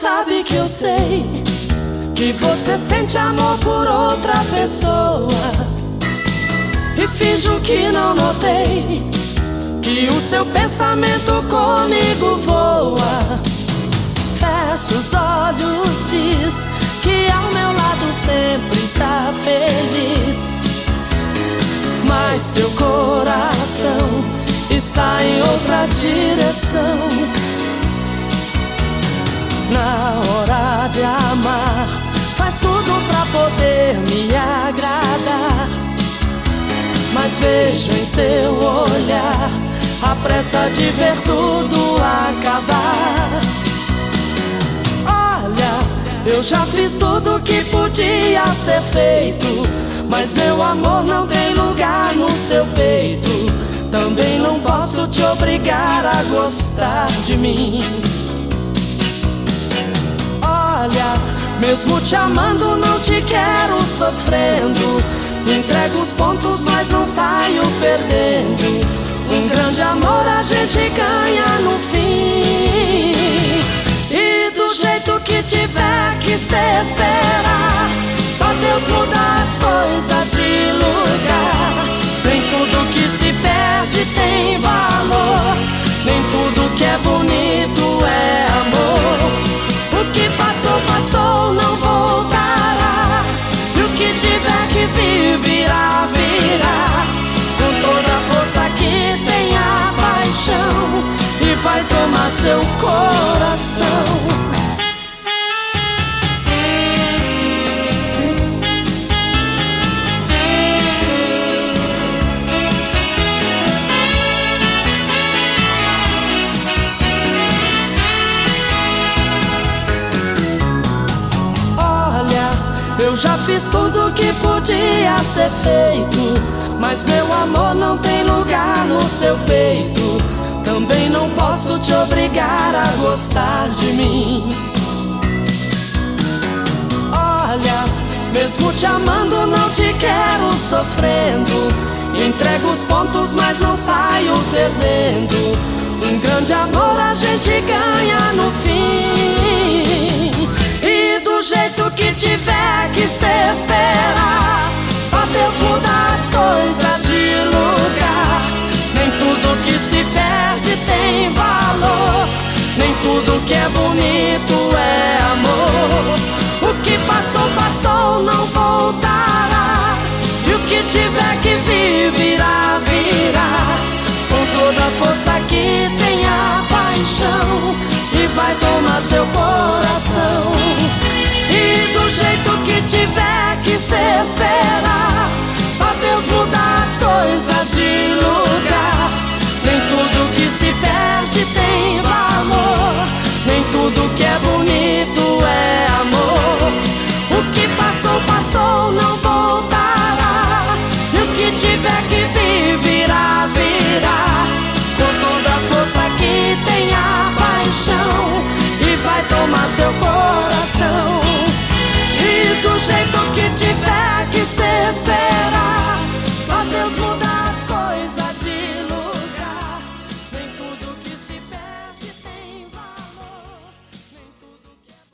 sabe que eu sei que você sente amor por outra pessoa, e finjo que não notei que o seu pensamento comigo voa. Fecha os olhos, diz que ao meu lado sempre está feliz, mas seu coração está em outra direção. Na hora de amar, faz tudo pra poder me agradar, mas vejo em seu olhar a pressa de ver tudo acabar. Olha, eu já fiz tudo que podia ser feito, mas meu amor não tem lugar no seu peito. Também não posso te obrigar a gostar de mim. Olha, mesmo te amando não te quero sofrendo. Entrego os pontos, mas não saio perdendo. Um grande amor a gente ganha no fim, e do jeito que tiver que ser, será. Só Deus muda as coisas de lugar. Nem tudo que se perde tem valor, nem tudo que é bonito é amor. O que passou, passou, não voltará, e o que tiver que vir, virá, virá. Com toda a força que tem a paixão, e vai tomar seu coração. Eu já fiz tudo que podia ser feito, mas meu amor não tem lugar no seu peito. Também não posso te obrigar a gostar de mim. Olha, mesmo te amando não te quero sofrendo. Entrego os pontos, mas não saio perdendo. Um grande amor a gente ganha no fim, e do jeito que tiver que ser, será. Só Deus muda as coisas de lugar. Nem tudo que se perde tem valor, nem tudo que é bonito é amor. O que passou, passou, não voltará, e o que tiver que vir, virá, virá. Com toda a força que tem a paixão, e vai tomar seu coração. E do jeito que tiver que ser, será. Só Deus muda as coisas de lugar. Nem tudo que se perde tem valor, nem tudo que é bonito é amor. O que passou, passou, não voltará, e o que tiver que vir, virá, virá. Com toda a força que tem a paixão, e vai tomar seu coração. E do jeito que tiver que ser, será. Só Deus muda as coisas de lugar. Nem tudo que se perde tem valor, nem tudo que é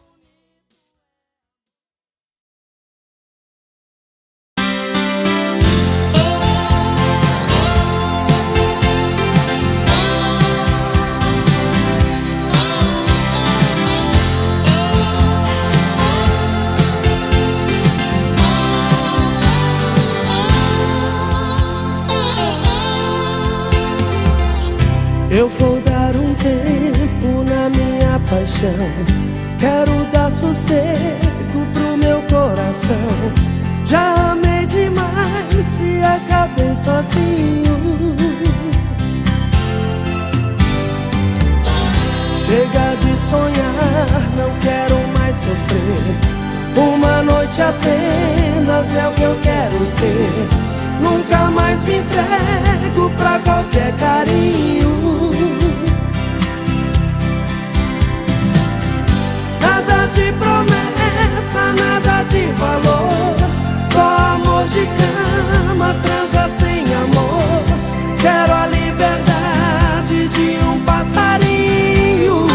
Eu vou dar um tempo na minha paixão. Quero dar sossego pro meu coração. Já amei demais e acabei sozinho. Chega de sonhar, não quero mais sofrer. Uma noite apenas é o que eu quero ter. Nunca mais me entrego pra qualquer carinho. Nada de promessa, nada de valor. Só amor de cama, transa sem amor. Quero a liberdade de um passarinho.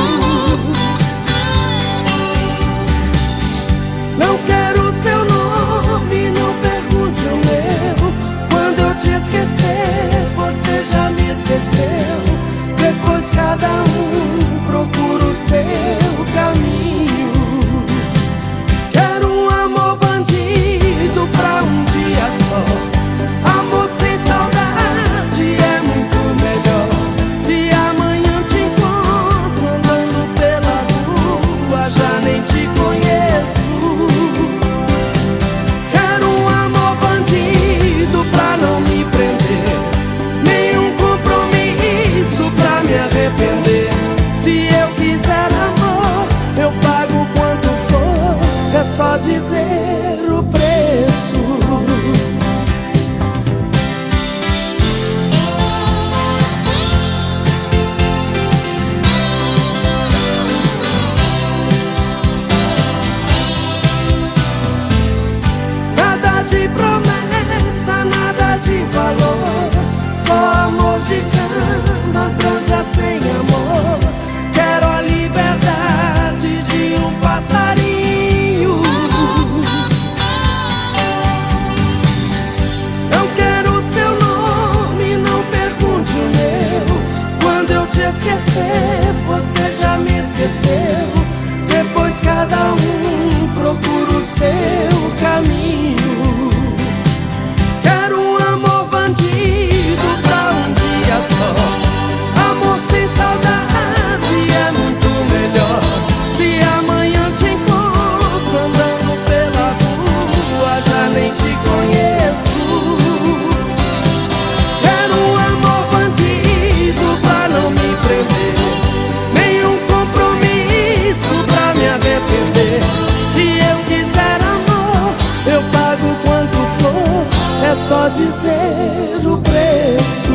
só dizer o preço.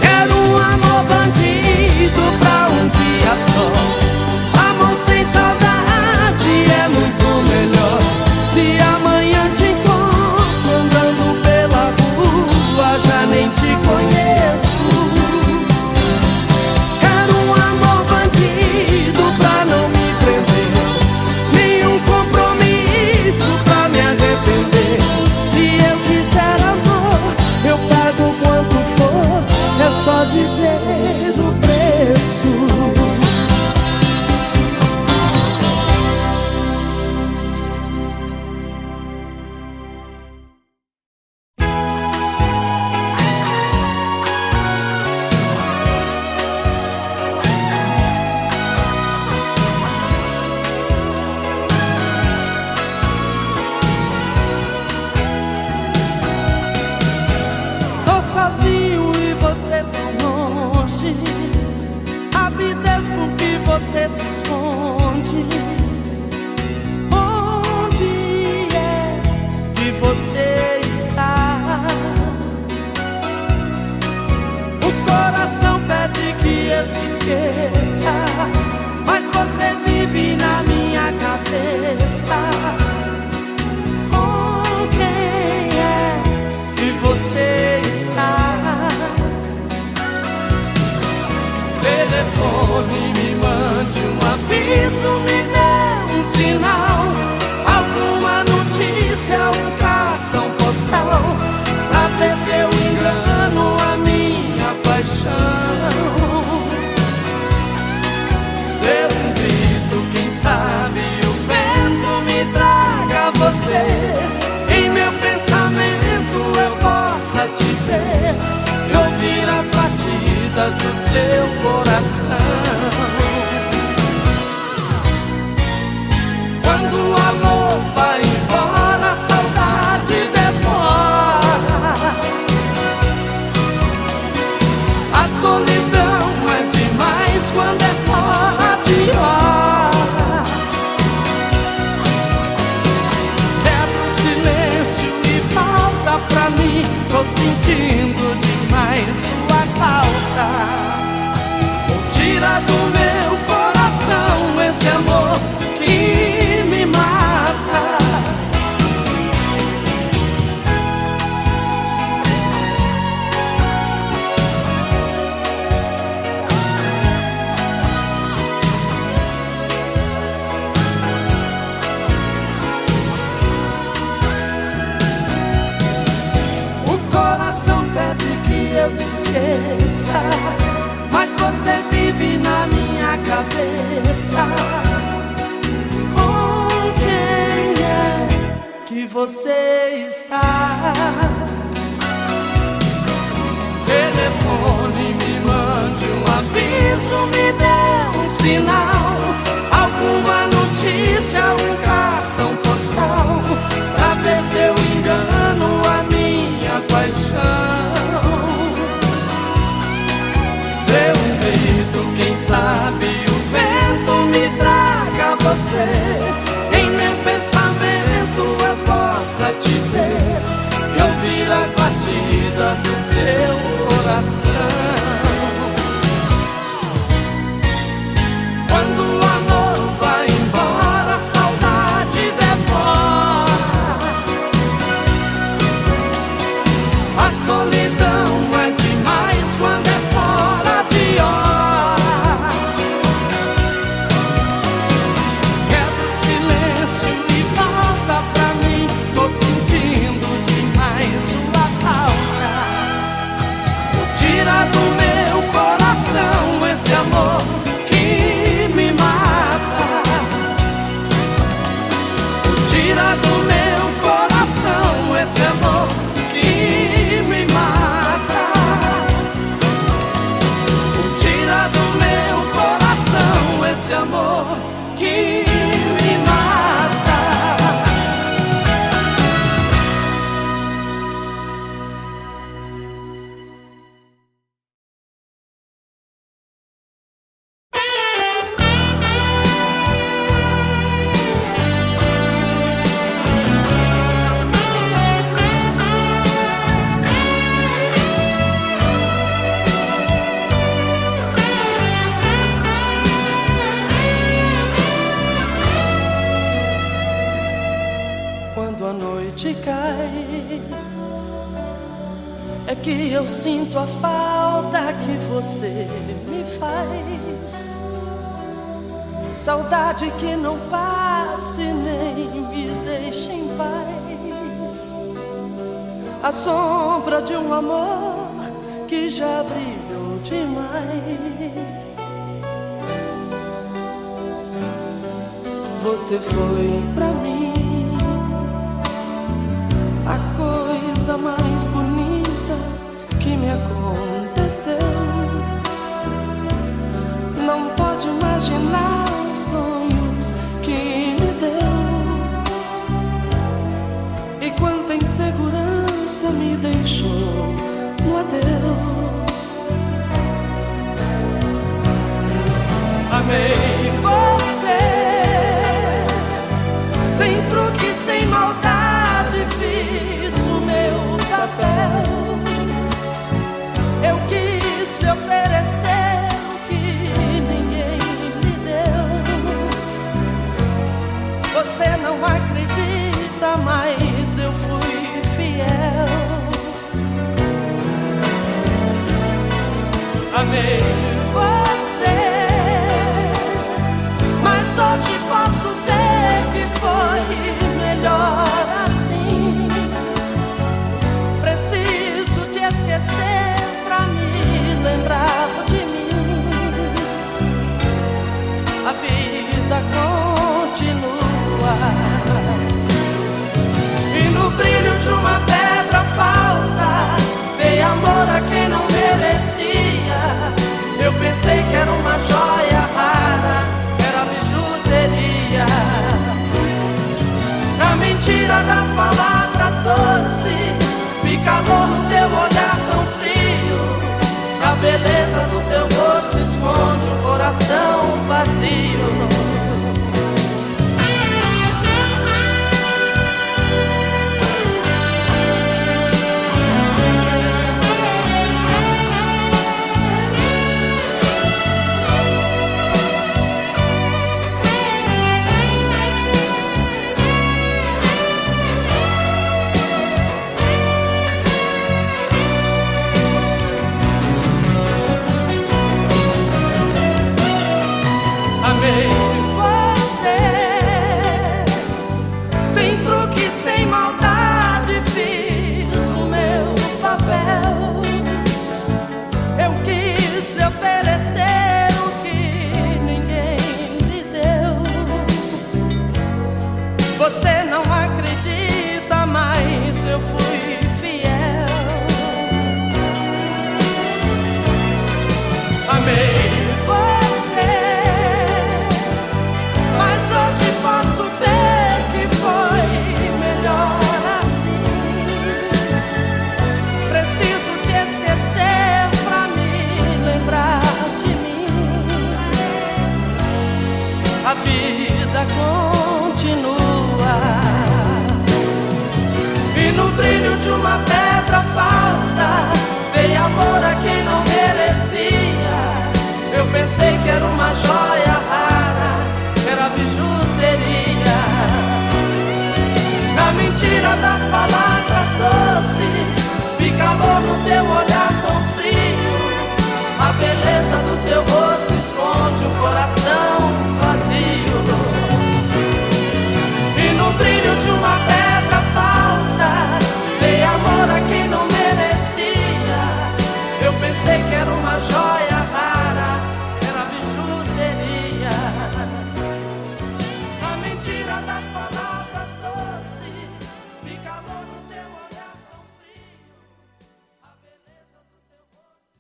Quero um amor bandido pra um dia só. Amor sem saudade é muito melhor. Se amanhã te encontro andando pela rua, já nem te conheço. Quero um amor bandido pra não me prender, nenhum compromisso pra me arrepender. Se eu quiser amor, eu pago quanto for, é só dizer o preço. Sozinho e você tão longe, sabe Deus por que você se esconde? Onde é que você está? O coração pede que eu te esqueça, mas você vive na minha cabeça. Com quem é que você está? Telefone, me mande um aviso, me dê um sinal, alguma notícia, um cartão postal, pra ver se eu engano a minha paixão. Dê um grito, quem sabe o vento me traga você, em meu pensamento eu possa te ver e ouvir as batidas do seu coração. Quando o amor vai embora, a saudade devora. A solidão é demais quando é fora de hora. Quebra o silêncio e volta pra mim, tô sentindo demais sua falta. Tira do meu coração esse amor que me mata. O coração pede que eu te esqueça, mas você vive na minha cabeça. Com quem é que você está? Telefone, me mande um aviso, me dê um sinal, alguma notícia, um cartão postal, pra ver se eu engano a minha paixão. Dê um grito, quem sabe o vento me traga você, em meu pensamento eu possa te ver e ouvir as batidas do seu coração. Quando o amor vai embora, a saudade devora. A solidão é demais quando é fora de hora. Quebra o silêncio e volta pra mim, tô sentindo demais sua falta. Tira do meu coração esse amor que me mata. Tira do meu coração esse amor que me mata. Tira do meu coração esse amor que me mata. é que eu sinto a falta que você me faz. Saudade que não passe nem me deixe em paz. A sombra de um amor que já brilhou demais. Você foi pra mim a coisa mais bonita que me aconteceu. Não pode imaginar os sonhos que me deu. E quanta insegurança me deixou no adeus. Amei você, sem truque, sem maldade, fiz o meu papel. Eu quis te oferecer o que ninguém me deu. Você não acredita, mas eu fui fiel. Amei você, mas hoje posso ver que foi melhor assim. Preciso te esquecer pra me lembrar de mim. A vida continua, e no brilho de uma pedra falsa dei amor a quem não merecia. Eu pensei que era uma joia rara, era bijuteria. A mentira das palavras doces, vi calor no teu olhar tão frio. A beleza do teu rosto esconde um coração vazio. Você não acredita, mas eu fui fiel. Amei você, mas hoje posso ver que foi melhor assim. Preciso te esquecer pra me lembrar de mim. A vida continua, e no brilho de uma pedra falsa dei amor a quem não merecia. Eu pensei que era uma joia rara, era bijuteria. Na mentira das palavras doces, vi calor no teu olhar tão frio. A beleza do teu rosto esconde um coração vazio. No brilho de uma pedra falsa dei amor a quem não merecia. Eu pensei que era uma joia rara, era bijuteria. A mentira das palavras doces, vi calor no teu olhar tão frio. A beleza do teu rosto.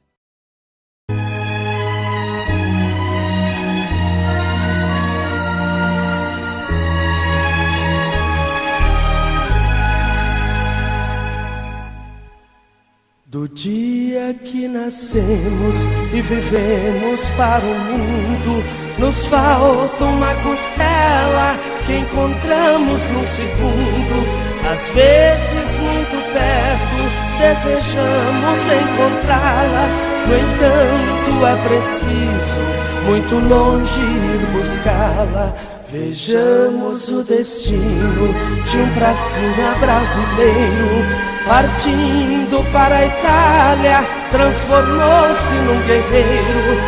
Do dia que nascemos e vivemos para o mundo, nos falta uma costela que encontramos num segundo. Às vezes muito perto, desejamos encontrá-la. No entanto é preciso muito longe ir buscá-la. Vejamos o destino de um pracinha brasileiro, partindo para a Itália, transformou-se num guerreiro.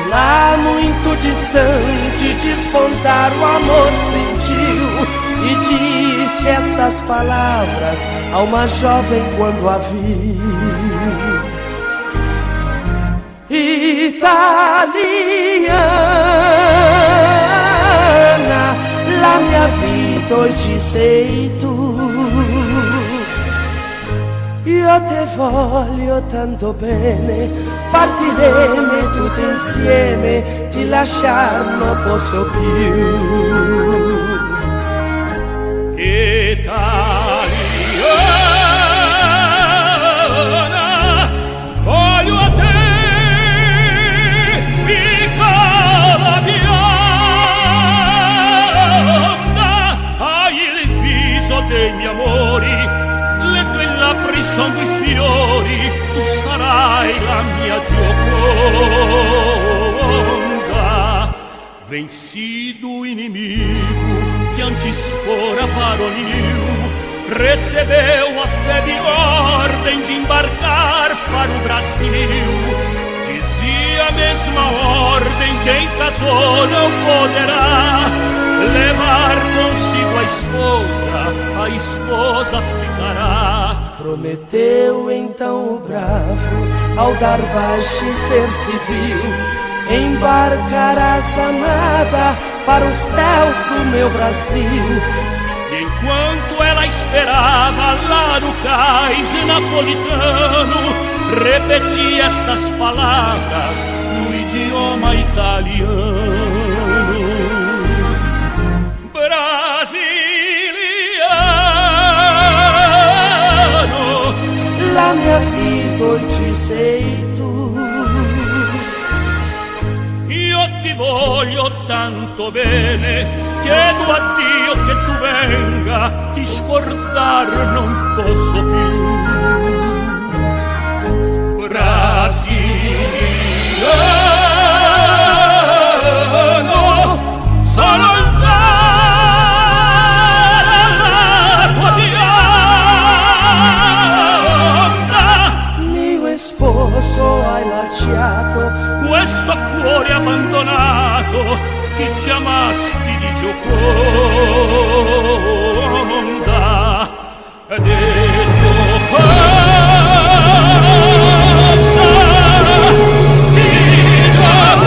E lá muito distante despontar o amor sentiu, e disse estas palavras a uma jovem quando a viu: Italiana, la mia vita oggi sei tu. Io te voglio tanto bene, partiremo tutti insieme, ti lasciar non posso più. Italiana, voglio a te, piccola bionda, hai il viso dei miei amori, le tue labbra sono i fiori, tu sarai la mia Gioconda. Vencido o inimigo que antes fora varonil, recebeu a febre ordem de embarcar para o Brasil. Dizia a mesma ordem: quem casou não poderá levar consigo a esposa ficará. Prometeu então o bravo, ao dar baixa e ser civil, embarcarás amada para os céus do meu Brasil. Enquanto ela esperava lá no cais napolitano, repetia estas palavras no idioma italiano: Brasiliano, la mia vita oggi sei tu. Ti voglio tanto bene, chiedo a Dio che tu venga, ti scordar non posso più. Brasiliano, sono il la tua bionda. Mio sposo hai lasciato questo cuore abbandonato, chi ci amasti di Gioconda, di Gioconda, di Gioconda.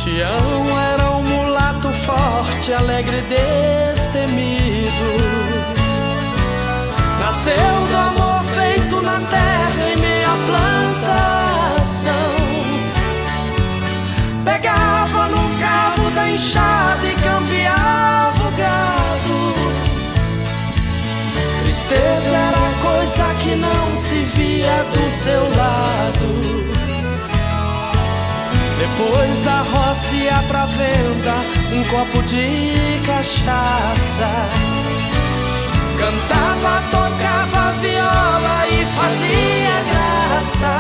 Tião era um mulato forte, alegre e destemido. Nasceu do amor feito na terra em meia plantação. Pegava no cabo da enxada e campeava o gado. Tristeza era coisa que não se via do seu lado. Depois da roça ia pra venda um copo de cachaça. Cantava, tocava viola e fazia graça.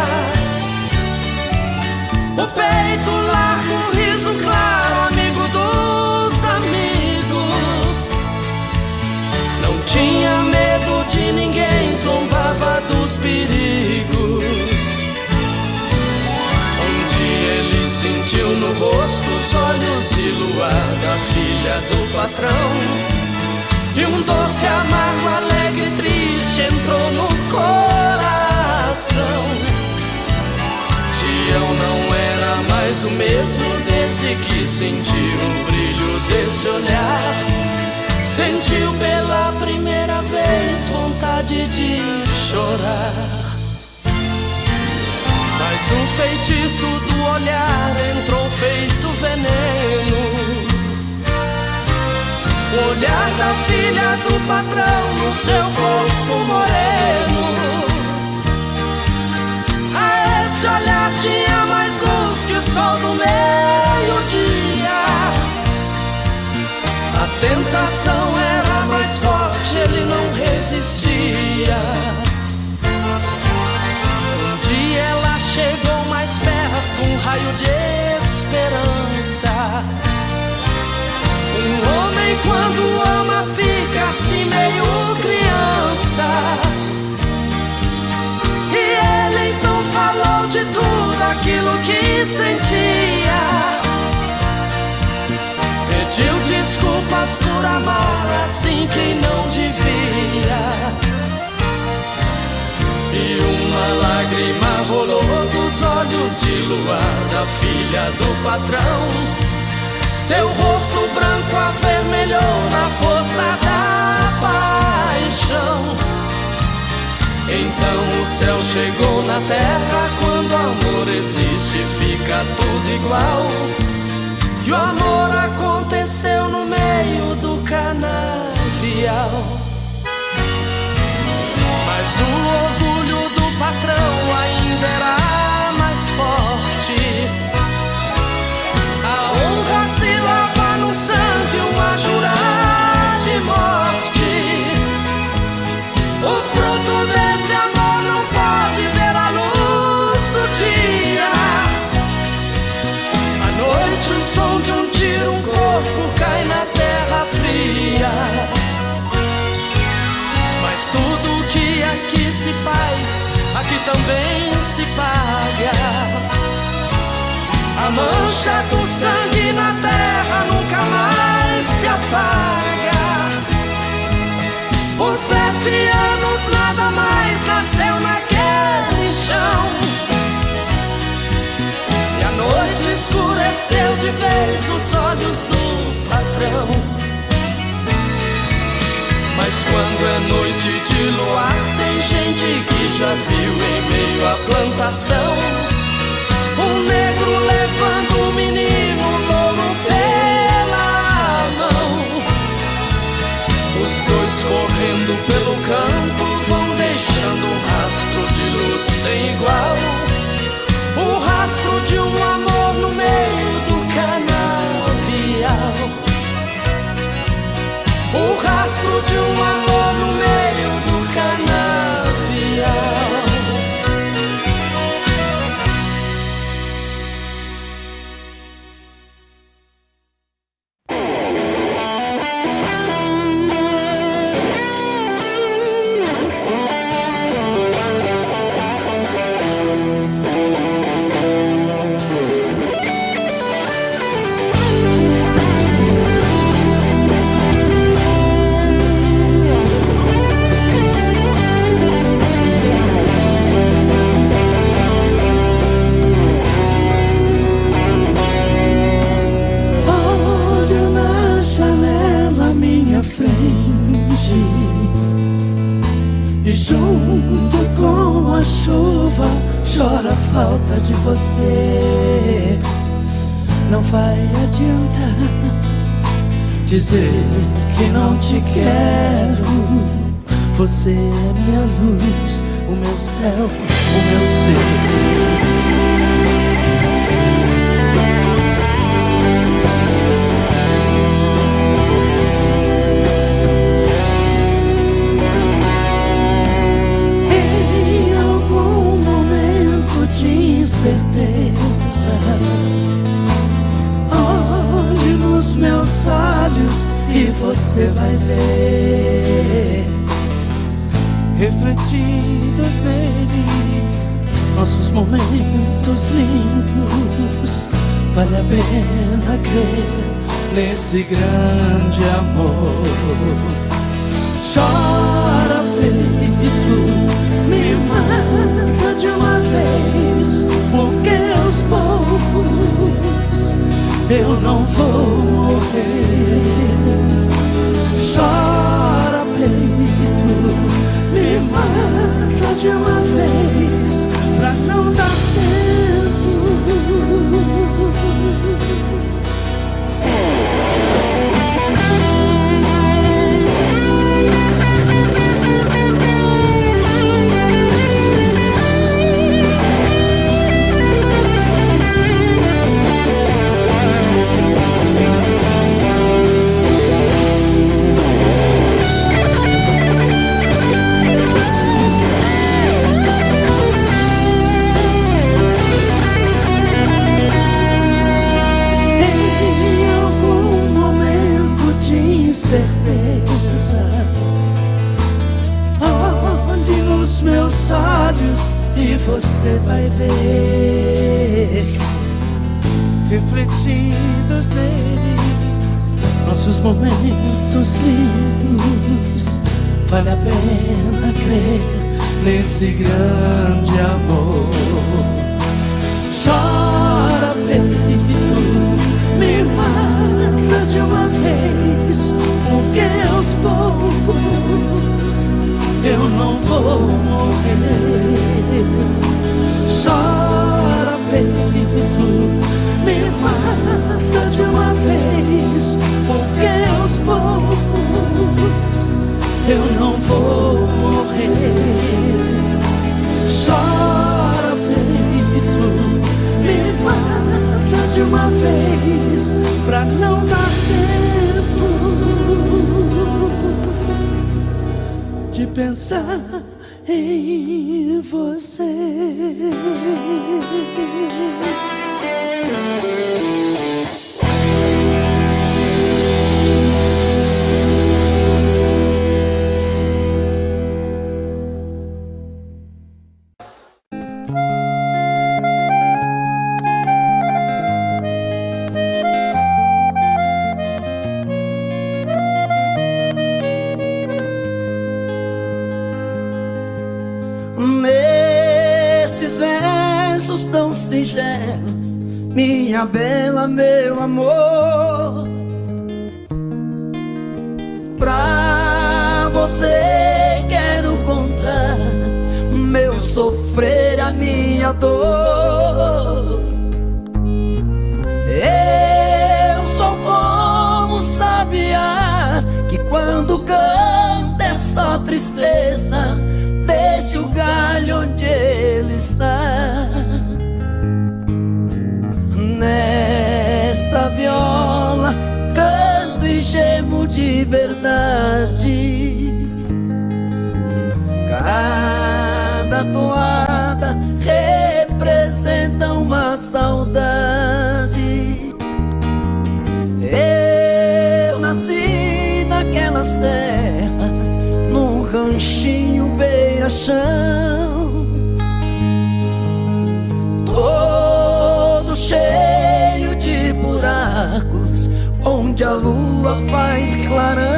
O peito largo, o riso claro, amigo dos amigos. Não tinha medo de ninguém, zombava dos perigos. Sentiu no rosto os olhos de luar da filha do patrão. E um doce, amargo, alegre, triste entrou no coração. Tião não era mais o mesmo desde que sentiu o brilho desse olhar. Sentiu pela primeira vez vontade de chorar. Mas um feitiço do olhar entrou feito veneno. da filha do patrão no seu corpo moreno. A esse olhar tinha mais luz que o sol do meio-dia. A tentação era mais forte, ele não resistia. Um dia ela chegou mais perto, um raio de esperança. Um homem quando ama fica assim meio criança. E ele então falou de tudo aquilo que sentia. Pediu desculpas por amar assim quem não devia. E uma lágrima rolou dos olhos de luar da filha do patrão. Seu rosto branco avermelhou na força da paixão. Então o céu chegou na terra. Quando o amor existe fica tudo igual. E o amor aconteceu no meio do canavial. Mas o orgulho do patrão ainda era mais forte. A honra se lava no sangue, uma jurar de morte. O fruto desse amor não pode ver a luz do dia. À noite o som de um tiro, um corpo cai na terra fria. Mas tudo que aqui se faz, aqui também se paga. A mancha do sangue na terra nunca mais se apaga. Por 7 anos nada mais nasceu naquele chão. E a noite escureceu de vez os olhos do patrão. Mas quando é noite de luar, tem gente que já viu em meio à plantação um negro levando um menino louro pela mão. Os dois correndo pelo campo vão deixando um rastro de luz sem igual. O rastro de um amor no meio do canavial. O rastro de um amor no meio do canavial. E junto com a chuva chora a falta de você. Não vai adiantar dizer que não te quero. Você é minha luz, o meu céu, o meu ser. Certeza, olhe nos meus olhos e você vai ver refletidos neles nossos momentos lindos. Vale a pena crer nesse grande amor. Chora, peito, me mata de uma vez, porque aos poucos eu não vou morrer. Chora, peito, me mata de uma vez, pra não dar tempo. certeza. Olhe nos meus olhos e você vai ver, refletidos neles, nossos momentos lindos. Vale a pena crer nesse grande amor. Chora, peito, me mata de uma vez, porque aos poucos eu não vou morrer. Chora, peito, me mata de uma vez, porque aos poucos eu não vou morrer. Chora, peito, me mata de uma vez, pra não dar tempo de pensar em você. Minha bela, meu amor, pra você quero contar meu sofrer, a minha dor. Eu sou como sabiá que quando canta é só tristeza, deixa o galho onde ele está. Nesta viola canto e gemo de verdade. Cada toada representa uma saudade. Eu nasci naquela serra, num ranchinho beira-chão, todo cheio de buracos, onde a lua faz clarão.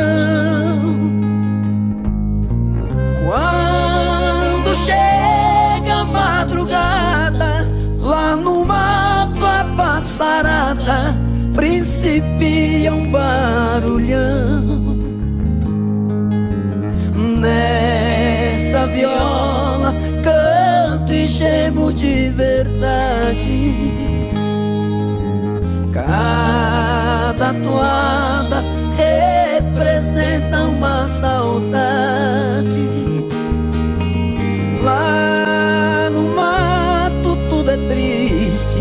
Quando chega a madrugada, lá no mato a passarada principia um barulhão. Nesta viola canto e gemo de verdade. Cada toada representa uma saudade. Lá no mato tudo é triste,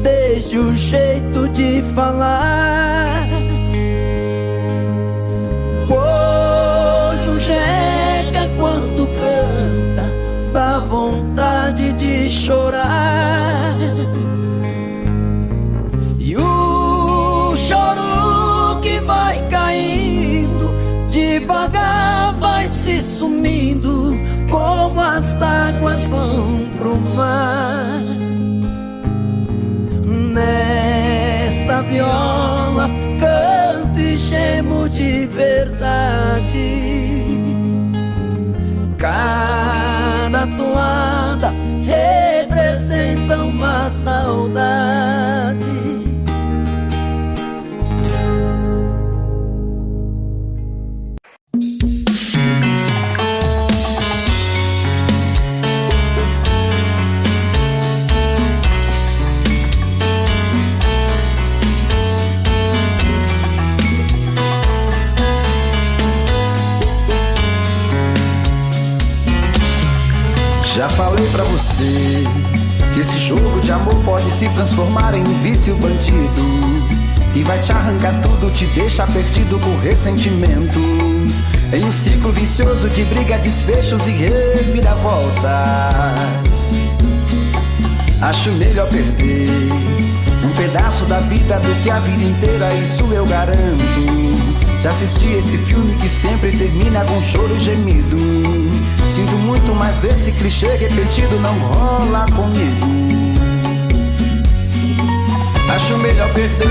desde o jeito de falar, pois o jeca quando canta dá vontade de chorar. E o choro que vai caindo devagar vai se sumindo, como as águas vão pro mar. Nesta viola canto e gemo de verdade. Cada toada representa uma saudade. Já falei pra você que esse jogo de amor pode se transformar em um vício bandido, e vai te arrancar tudo, te deixar perdido por ressentimentos, em um ciclo vicioso de briga, desfechos e reviravoltas. Acho melhor perder um pedaço da vida do que a vida inteira, isso eu garanto. Já assisti esse filme que sempre termina com choro e gemido. Sinto muito, mas esse clichê repetido não rola comigo. Acho melhor perder.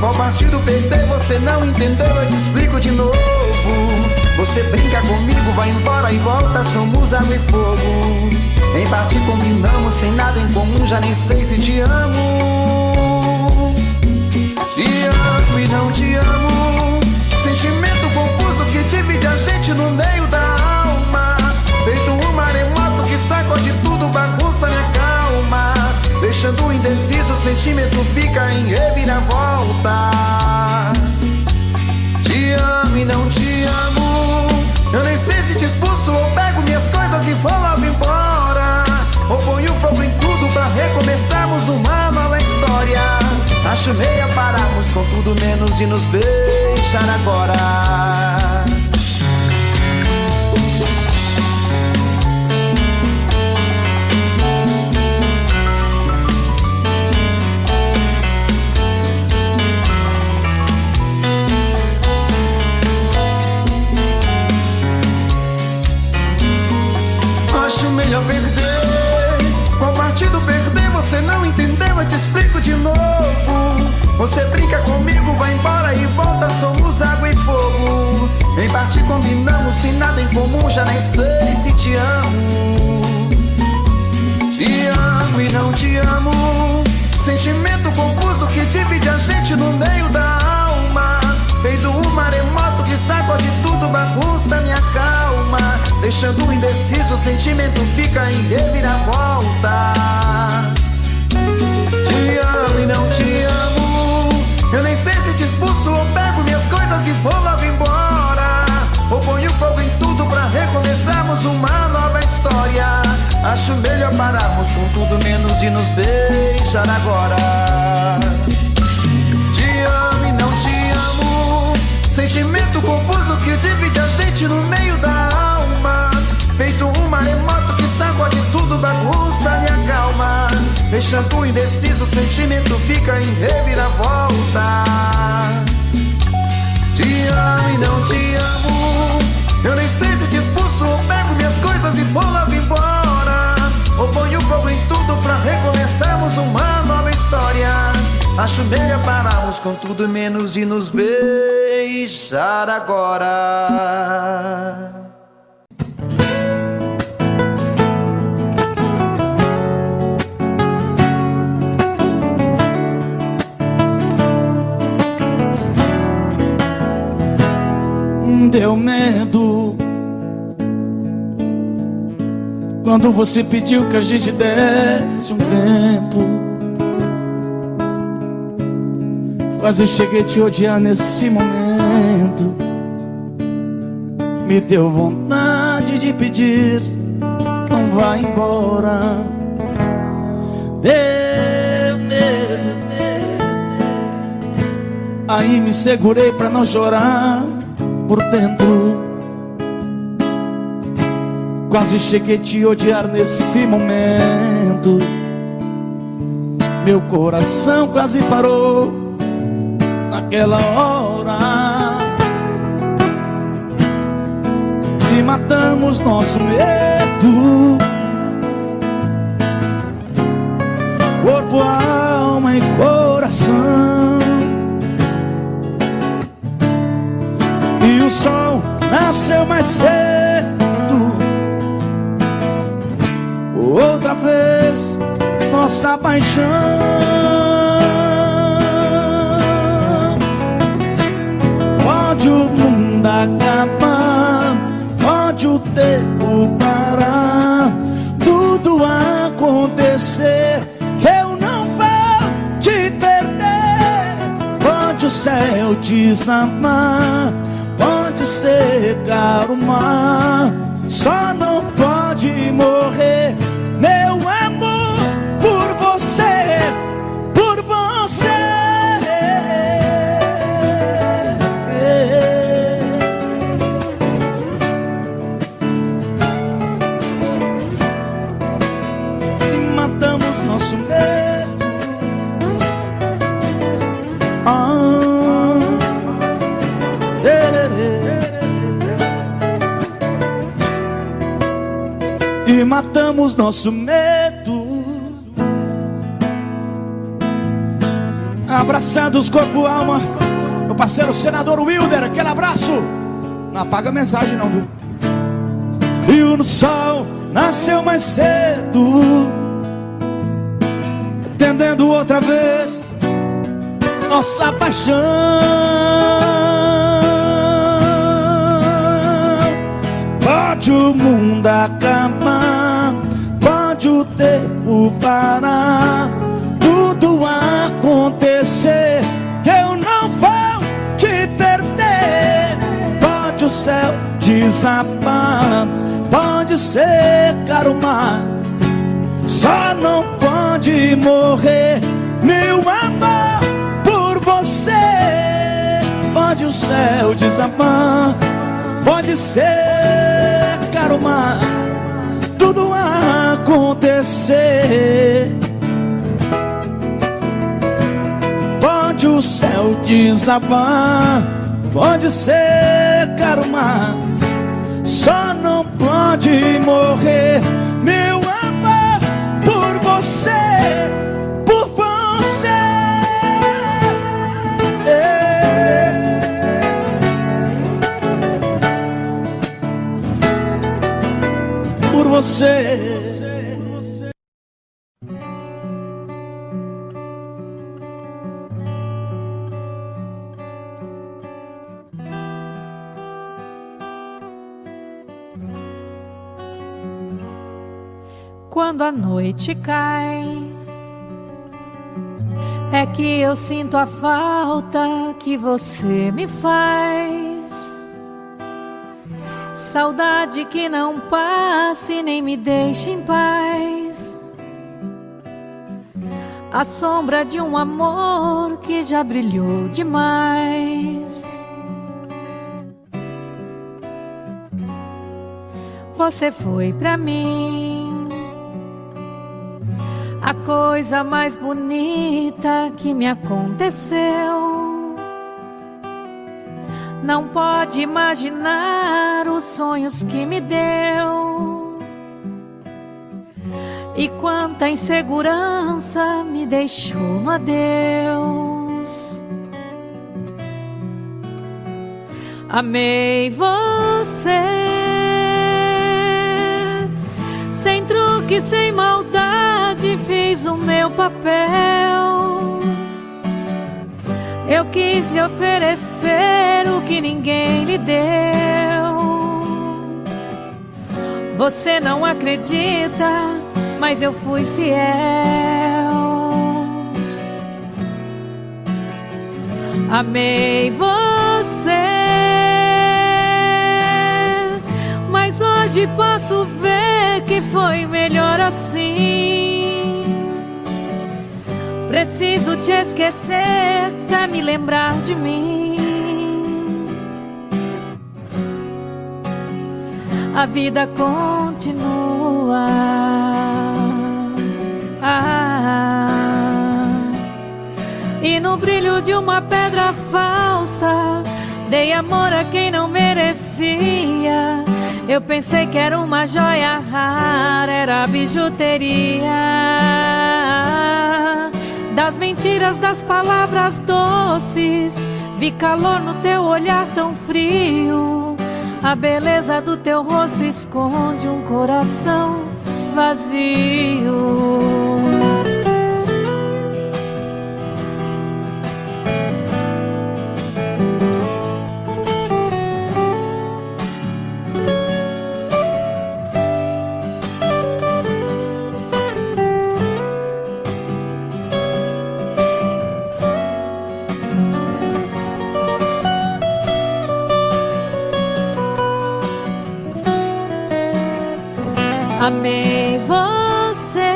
Qual partido perder? Você não entendeu, eu te explico de novo. Você brinca comigo, vai embora e volta, somos água e fogo. Em parte combinamos, sem nada em comum, já nem sei se te amo. Te amo e não te amo. Sentimento confuso que divide a gente no meio da alma. Feito um maremoto que sacode tudo, bagunça minha calma. Deixando indeciso, o sentimento fica em reviravoltas. Te amo e não te amo. Eu nem sei se te expulso ou pego minhas coisas e vou logo embora. Ou ponho fogo em tudo pra recomeçarmos uma nova história. Acho meia pararmos com tudo menos de nos beijar agora. Acho melhor perder. Qual partido perder? Você não entendeu, eu te explico de novo. Você brinca comigo, vai embora e volta, somos água e fogo. Em parte combinamos, sem nada em comum, já nem sei se te amo. Te amo e não te amo. Sentimento confuso que divide a gente no meio da alma. Feito um maremoto que sacode tudo, bagunça minha calma. Deixando indeciso, o sentimento fica em reviravoltas. Te amo e não te amo. Eu nem sei se te expulso ou pego minhas coisas e vou logo embora. Ou ponho fogo em tudo pra recomeçarmos uma nova história. Acho melhor pararmos com tudo menos de nos beijar agora. Te amo e não te amo. Sentimento confuso que divide a gente no meio da alma. Feito um maremoto que sacode tudo, bagunça minha calma. Deixando indeciso, o sentimento fica em reviravoltas. Te amo e não te amo. Eu nem sei se te expulso ou pego minhas coisas e vou logo embora. Ou ponho fogo em tudo pra recomeçarmos uma nova história. Acho melhor pararmos com tudo menos de nos beijar agora. Deu medo quando você pediu que a gente desse um tempo. Quase cheguei a te odiar nesse momento. Me deu vontade de pedir, não vá embora. Deu medo. Aí me segurei pra não chorar por dentro. Quase cheguei a te odiar nesse momento. Meu coração quase parou naquela hora. E matamos nosso medo. Corpo, alma e coração. E o sol nasceu mais cedo. Outra vez, nossa paixão. Pode o mundo acabar, pode o tempo parar, tudo acontecer, eu não vou te perder. Pode o céu desamar, pode secar o mar, só não pode morrer meu amor por você, por você. E matamos nosso medo. E matamos nosso medo, abraçados corpo e alma. Meu parceiro senador Wilder, aquele abraço. Não apaga a mensagem não, viu? E o sol nasceu mais cedo, entendendo outra vez nossa paixão. Pode o mundo acabar, pode o tempo parar, tudo acontecer, eu não vou te perder. Pode o céu desabar, pode secar o mar, só não pode morrer meu amor por você. Pode o céu desabar, pode secar o mar, tudo acontecer. Pode o céu desabar, pode secar o mar, só não pode morrer meu amor por você, por você. Por você. Quando a noite cai, é que eu sinto a falta que você me faz. Saudade que não passe nem me deixe em paz. A sombra de um amor que já brilhou demais. Você foi pra mim a coisa mais bonita que me aconteceu. Não pode imaginar os sonhos que me deu. E quanta insegurança me deixou no adeus. Amei você, sem truque, sem maldade, fiz o meu papel. Eu quis lhe oferecer o que ninguém lhe deu. Você não acredita, mas eu fui fiel. Amei você, mas hoje posso ver que foi melhor assim. Preciso te esquecer pra me lembrar de mim. A vida continua. E no brilho de uma pedra falsa, dei amor a quem não merecia. Eu pensei que era uma joia rara, era bijuteria. Das mentiras, das palavras doces, vi calor no teu olhar tão frio. A beleza do teu rosto esconde um coração vazio. Amei você,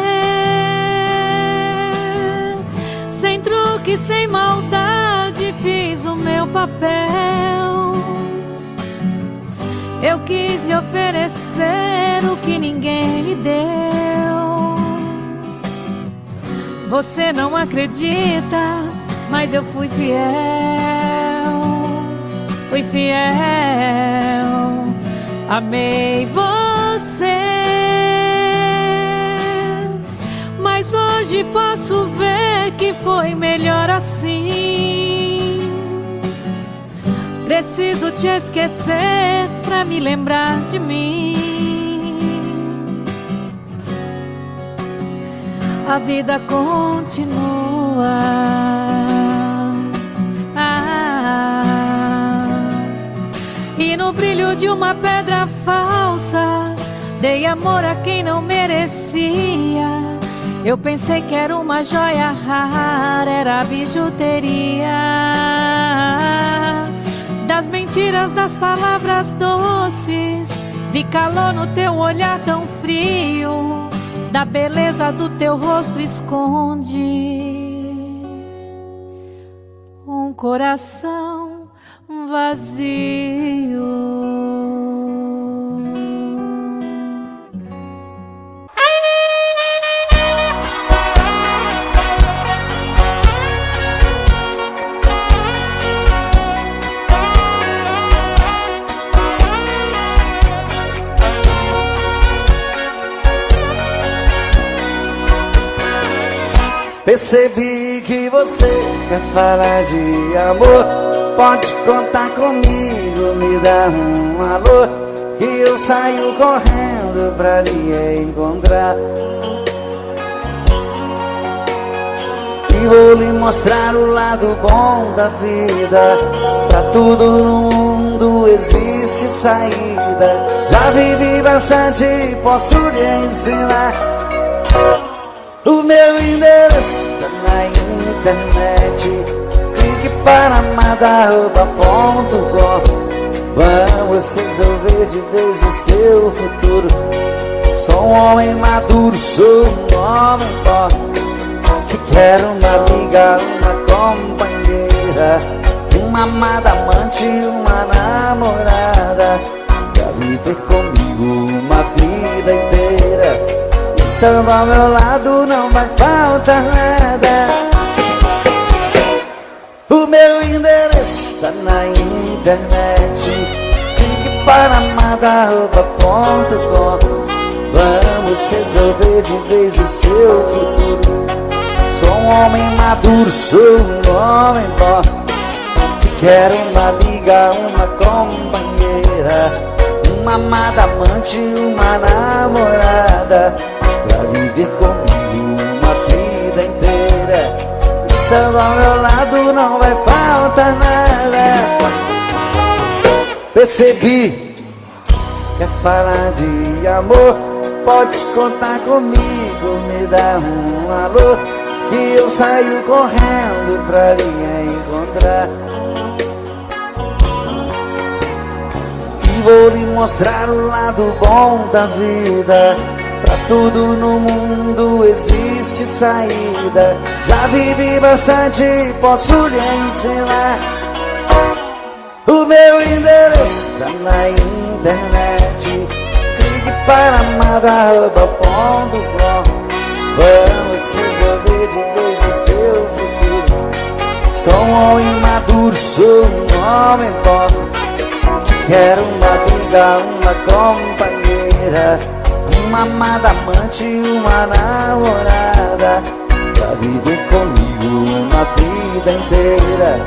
sem truque, sem maldade, fiz o meu papel. Eu quis lhe oferecer o que ninguém lhe deu. Você não acredita, mas eu fui fiel. Fui fiel. Amei você, mas hoje posso ver que foi melhor assim. Preciso te esquecer pra me lembrar de mim. A vida continua. E no brilho de uma pedra falsa, dei amor a quem não merecia. Eu pensei que era uma joia rara, era bijuteria. Das mentiras, das palavras doces, vi calor no teu olhar tão frio. Da beleza do teu rosto esconde um coração vazio. Percebi que você quer falar de amor. Pode contar comigo, me dá um alô, que eu saio correndo pra lhe encontrar. E vou lhe mostrar o lado bom da vida. Pra tudo no mundo existe saída. Já vivi bastante, posso lhe ensinar. O meu endereço tá na internet. Clique para madarroba.com. Vamos resolver de vez o seu futuro. Sou um homem maduro, sou um homem bom, que quero uma amiga, uma companheira, uma amada amante, uma namorada, pra viver comigo uma vida inteira. Estando ao meu lado não vai faltar nada. O meu endereço tá na internet. Clique para madarroba.com. Vamos resolver de vez o seu futuro. Sou um homem maduro, sou um homem bom, que quero uma amiga, uma companheira, uma amada amante, uma namorada, pra viver comigo uma vida inteira. Estando ao meu lado não vai faltar nada. Percebi, quer falar de amor, pode contar comigo, me dá um alô, que eu saio correndo pra lhe encontrar. E vou lhe mostrar o lado bom da vida. Pra tudo no mundo existe saída. Já vivi bastante, posso lhe ensinar. O meu endereço tá na internet. Clique para madarroba.com. Vamos resolver de vez o seu futuro. Sou um homem maduro, sou um homem bom, que quero uma amiga, uma companheira, uma amada amante, uma namorada, pra viver comigo uma vida inteira.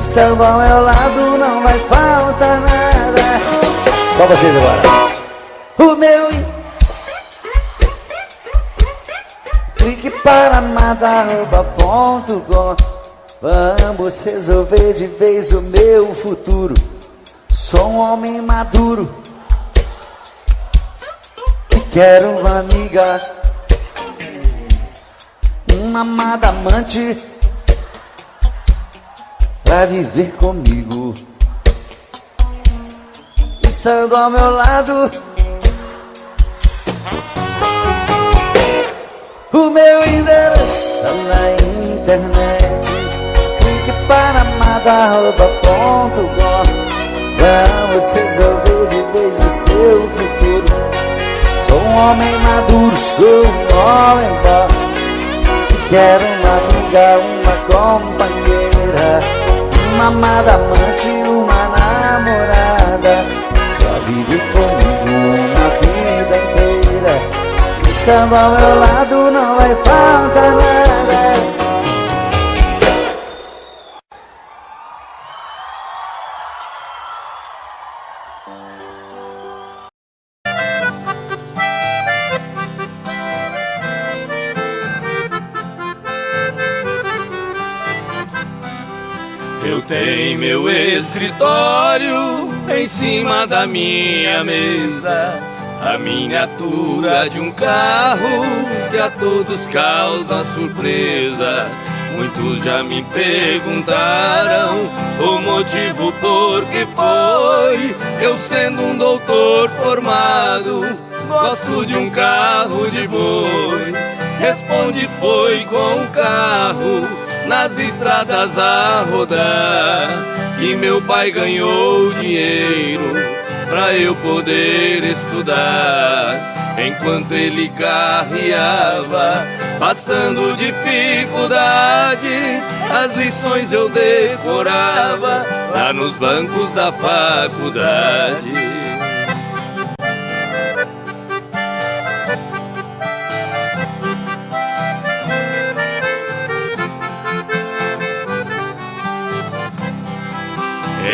Estando ao meu lado não vai faltar nada. Só vocês agora. O meu clique para madarroba.com. Vamos resolver de vez o meu futuro. Sou um homem maduro e quero uma amiga, uma amada amante, pra viver comigo. Estando ao meu lado, o meu endereço tá na internet. Clique para madarroba.com. Vamos resolver de vez o seu futuro. Sou um homem maduro, sou um homem bom, que quero uma amiga, uma companheira, uma amada amante, uma namorada, namorada já vive comigo uma vida inteira. Estando ao meu lado não vai faltar nada. Eu tenho meu escritório em cima da minha mesa, a miniatura de um carro que a todos causa surpresa. Muitos já me perguntaram o motivo por que foi. Eu sendo um doutor formado, gosto de um carro de boi. Responde foi com o carro nas estradas a rodar, que meu pai ganhou dinheiro pra eu poder estudar. Enquanto ele carreava, passando dificuldades, as lições eu decorava lá nos bancos da faculdade.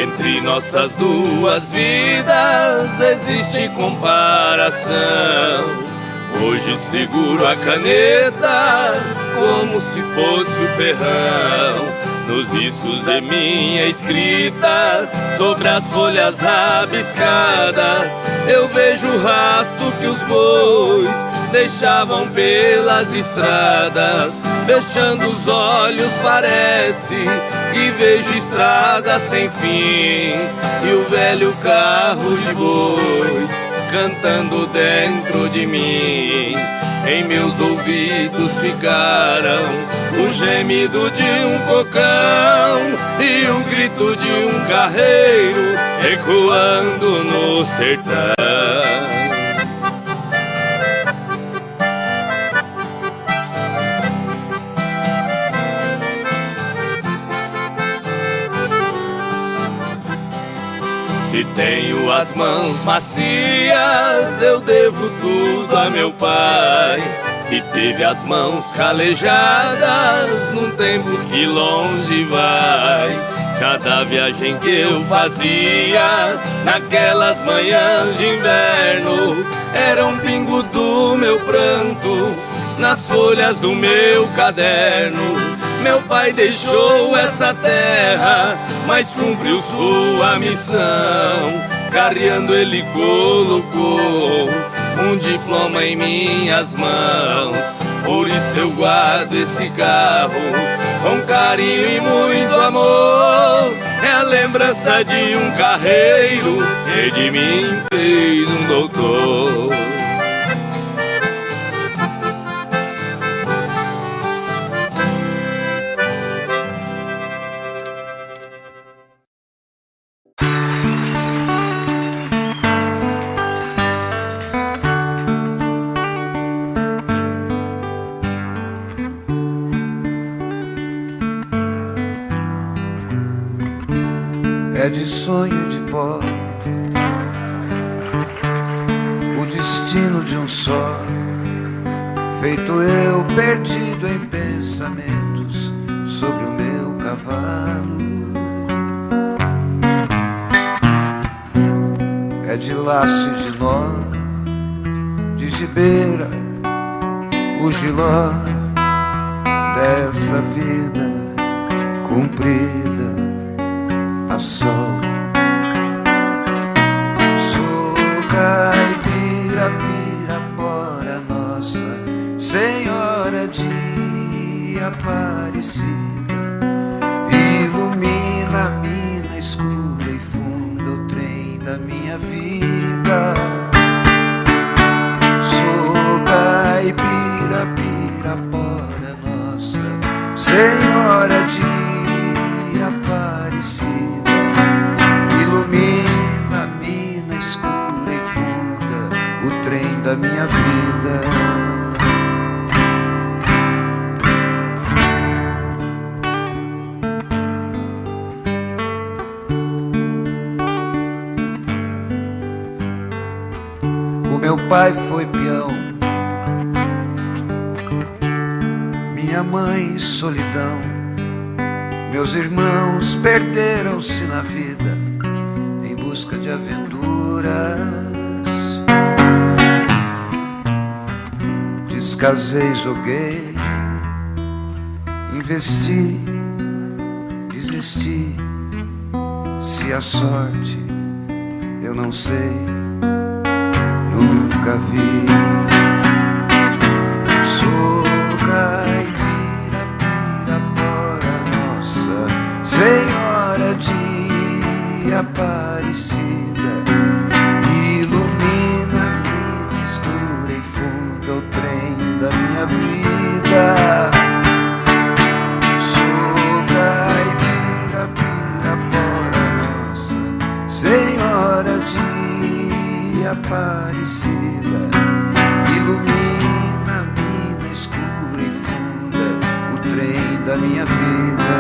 Entre nossas duas vidas existe comparação. Hoje seguro a caneta como se fosse o ferrão nos riscos de minha escrita sobre as folhas rabiscadas. Eu vejo o rastro que os bois deixavam pelas estradas. Fechando os olhos parece que vejo estrada sem fim, e o velho carro de boi cantando dentro de mim. Em meus ouvidos ficaram o gemido de um cocão e o grito de um carreiro ecoando no sertão. Se tenho as mãos macias, eu devo tudo a meu pai, que teve as mãos calejadas num tempo que longe vai. Cada viagem que eu fazia naquelas manhãs de inverno eram pingos do meu pranto nas folhas do meu caderno. Meu pai deixou essa terra, mas cumpriu sua missão. Carreando ele colocou um diploma em minhas mãos. Por isso eu guardo esse carro com carinho e muito amor. É a lembrança de um carreiro que de mim fez um doutor. É de sonho de pó o destino de um só, feito eu perdido em pensamentos sobre o meu cavalo. É de laço e de nó, de gibeira, o giló dessa vida cumprida a sol. Sou caipira, pirapora nossa Senhora de Aparecida, ilumina a mina escura e funda o trem da minha vida. Sou caipira, pirapora nossa Senhora de Aparecida, ilumina a mina escura e funda o trem da minha vida. Meu pai foi peão, minha mãe solidão. Meus irmãos perderam-se na vida em busca de aventuras. Descasei, joguei, investi, desisti. Se a sorte eu não sei, nunca vi. Sou caipira, Pirapora, Nossa Senhora de Aparecida, ilumina-me escura e funda o trem da minha vida. Sou caipira, Pirapora, Nossa Senhora de Aparecida, ilumina-me na escura e funda o trem da minha vida.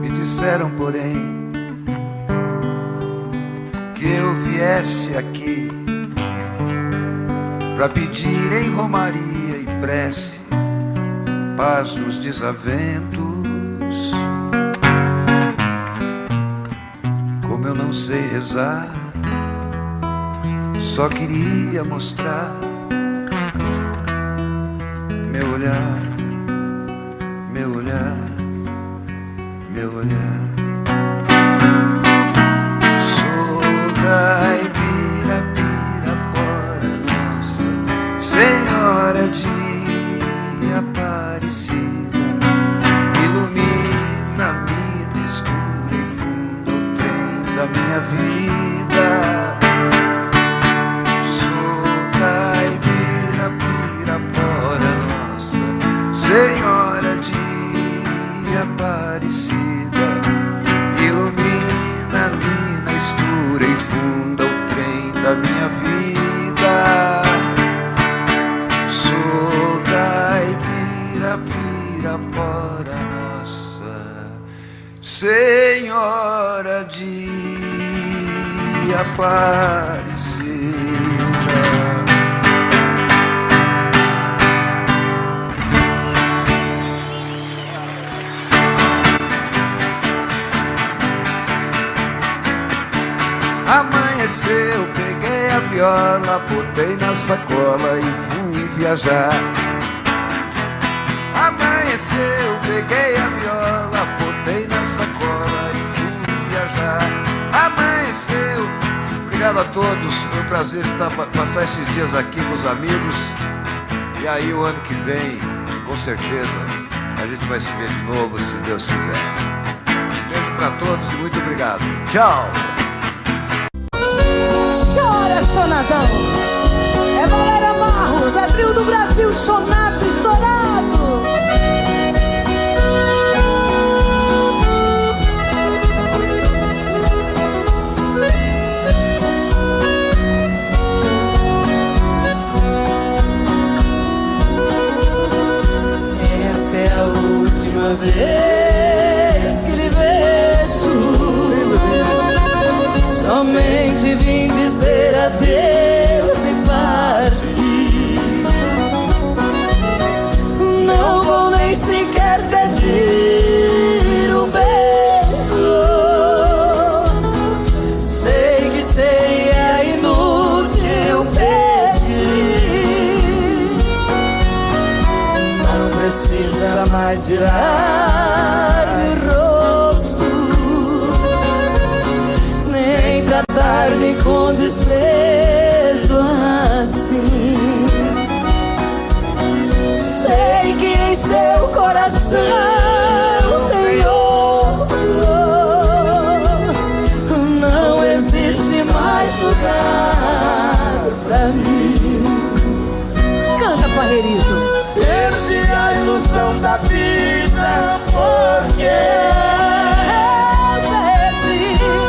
Me disseram, porém, que eu viesse aqui pra pedir em romaria e prece paz nos desaventos. Como eu não sei rezar, só queria mostrar meu olhar, meu olhar, meu olhar. Sou caipira, Pirapora, Nossa Senhora de Aparecida, ilumina-me na escura e funda o trem da minha vida. Sou caipira, Pirapora, Nossa Senhora de Aparecida, ilumina-me na escura e funda o trem da minha vida. Pirapora, Nossa Senhora de Aparecida. Amanheceu, peguei a viola, botei na sacola e fui viajar. Amanheceu, peguei a viola, botei na sacola e fui viajar. Amanheceu. Obrigado a todos, foi um prazer passar esses dias aqui com os amigos. E aí o ano que vem, com certeza, a gente vai se ver de novo, se Deus quiser. Beijo pra todos e muito obrigado. Tchau! Chora, Chonadão! É Valéria Marros, é trio do Brasil, chonado e chorado! Esta é a última vez que lhe vejo. Somente vim dizer adeus e partir. Não vou nem sequer pedir um beijo. Sei que seria inútil pedir. Não precisa mais virar-me o rosto, nem tratar-me com desprezo assim. Sei que em seu coração tem outro. Não existe mais lugar pra mim. Canta, Parreirito. Perdi a ilusão da vida porque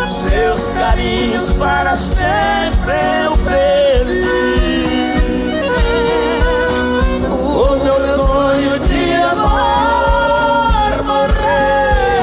seus carinhos para sempre eu perdi. O meu sonho de amor morreu.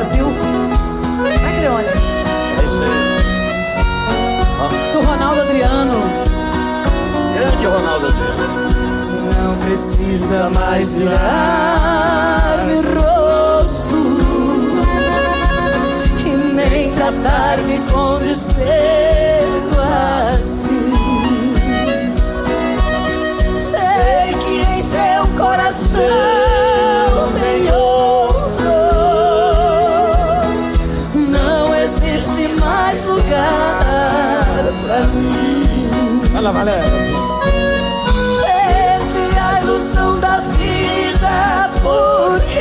Brasil. Vai, Creone. É isso aí. Do Ronaldo Adriano. Grande Ronaldo Adriano. Não precisa mais virar-me o rosto e nem tratar-me com desprezo assim. Sei que em seu coração tem outro. Não existe mais lugar pra mim. Vai lá, Valéria. A ilusão da vida, porque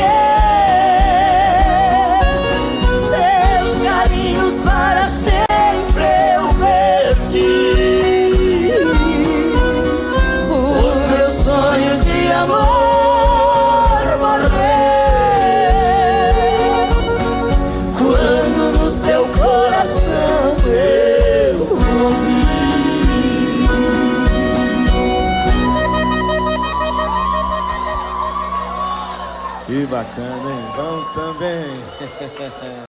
seus carinhos para sempre eu perdi. O meu sonho de amor morreu quando no seu coração eu morri. Que bacana, hein? Bom também.